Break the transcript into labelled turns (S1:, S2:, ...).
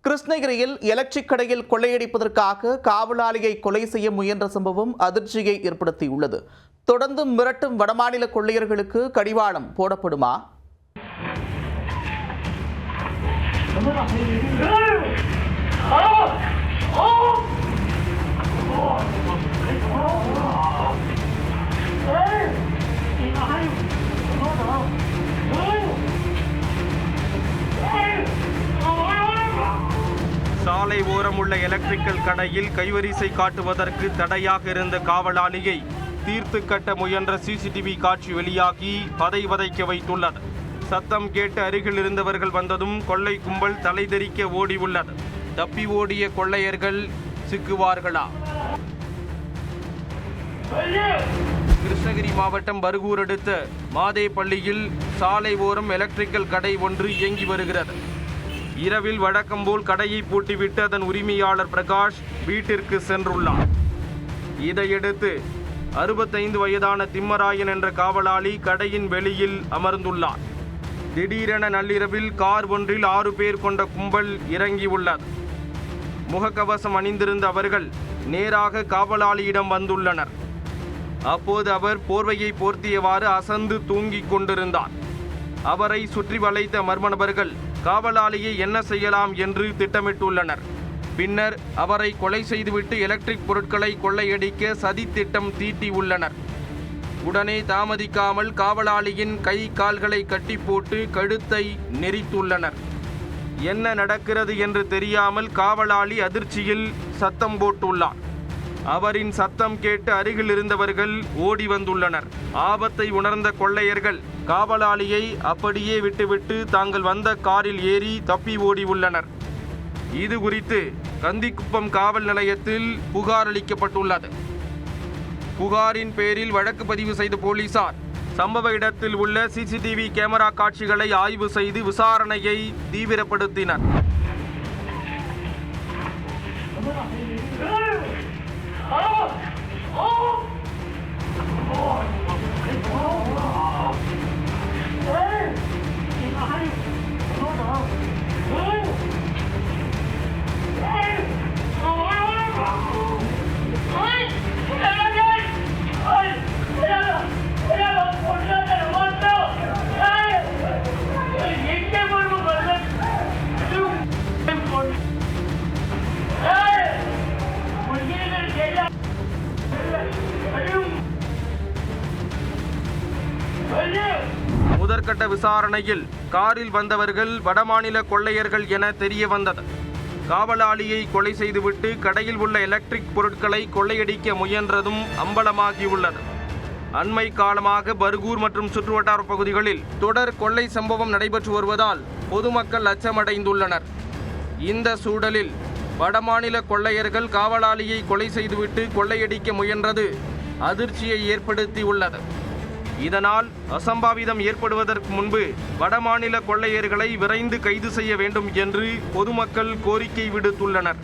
S1: கிருஷ்ணகிரியில் எலக்ட்ரிக் கடையில் கொள்ளையடிப்பதற்காக காவலாளியை கொலை செய்ய முயன்ற சம்பவம் அதிர்ச்சியை ஏற்படுத்தியுள்ளது. தொடர்ந்து மிரட்டும் வடமாநில கொள்ளையர்களுக்கு கடிவாளம் போடப்படுமா?
S2: சாலை ஓரம் உள்ள எலக்ட்ரிக்கல் கடையில் கைவரிசை காட்டுவதற்கு தடையாக இருந்த காவலாளியை தீர்த்து கட்ட முயன்ற சிசிடிவி காட்சி வெளியாகி பதைவதைக்க வைத்துள்ளது. சத்தம் கேட்டு அருகில் இருந்தவர்கள் வந்ததும் கொள்ளை கும்பல் தலைதெறிக்க ஓடி உள்ளது. தப்பி ஓடிய கொள்ளையர்கள் சிக்குவார்களா? கிருஷ்ணகிரி மாவட்டம் பர்கூர் அடுத்த மாதேப்பள்ளியில் சாலை ஓரம் எலக்ட்ரிக்கல் கடை ஒன்று இயங்கி வருகிறது. இரவில் வழக்கம்போல் கடையை பூட்டிவிட்டு அதன் உரிமையாளர் பிரகாஷ் வீட்டிற்கு சென்றுள்ளார். இதையடுத்து 65 வயதான திம்மராயன் என்ற காவலாளி கடையின் வெளியில் அமர்ந்துள்ளார். திடீரென நள்ளிரவில் கார் ஒன்றில் 6 பேர் கொண்ட கும்பல் இறங்கியுள்ளது. முகக்கவசம் அணிந்திருந்த அவர்கள் நேராக காவலாளியிடம் வந்துள்ளனர். அப்போது அவர் போர்வையை போர்த்தியவாறு அசந்து தூங்கிக் கொண்டிருந்தார். அவரை சுற்றி வளைத்த மர்ம நபர்கள் காவலாளியை என்ன செய்யலாம் என்று திட்டமிட்டுள்ளனர். பின்னர் அவரை கொலை செய்துவிட்டு எலக்ட்ரிக் பொருட்களை கொள்ளையடிக்க சதி திட்டம் தீட்டியுள்ளனர். உடனே தாமதிக்காமல் காவலாளியின் கை கால்களை கட்டி போட்டு கழுத்தை நெரித்துள்ளனர். என்ன நடக்கிறது என்று தெரியாமல் காவலாளி அதிர்ச்சியில் சத்தம் போட்டுள்ளார். அவரின் சத்தம் கேட்டு அருகில் இருந்தவர்கள் ஓடி வந்துள்ளனர். ஆபத்தை உணர்ந்த கொள்ளையர்கள் காவலாளியை அப்படியே விட்டுவிட்டு தாங்கள் வந்த காரில் ஏறி தப்பி ஓடி உள்ளனர். இது குறித்து கந்திக்குப்பம் காவல் நிலையத்தில் புகார் அளிக்கப்பட்டுள்ளது. புகாரின் பேரில் வழக்கு பதிவு செய்த போலீசார் சம்பவ இடத்தில் உள்ள சிசிடிவி கேமரா காட்சிகளை ஆய்வு செய்து விசாரணையை தீவிரப்படுத்தினர். முதற்கட்ட விசாரணையில் காரில் வந்தவர்கள் வடமாநில கொள்ளையர்கள் என தெரிய வந்தது. காவலாளியை கொலை செய்துவிட்டு கடையில் உள்ள எலக்ட்ரிக் பொருட்களை கொள்ளையடிக்க முயன்றதும் அம்பலமாகியுள்ளது. அண்மை காலமாக பர்கூர் மற்றும் சுற்றுவட்டார பகுதிகளில் தொடர் கொள்ளை சம்பவம் நடைபெற்று வருவதால் பொதுமக்கள் அச்சமடைந்துள்ளனர். இந்த சூழலில் வடமாநில கொள்ளையர்கள் காவலாளியை கொலை செய்துவிட்டு கொள்ளையடிக்க முயன்றது அதிர்ச்சியை ஏற்படுத்தியுள்ளது. இதனால் அசம்பாவிதம் ஏற்படுவதற்கு முன்பு வடமாநில கொள்ளையர்களை விரைந்து கைது செய்ய வேண்டும் என்று பொதுமக்கள் கோரிக்கை விடுத்துள்ளனர்.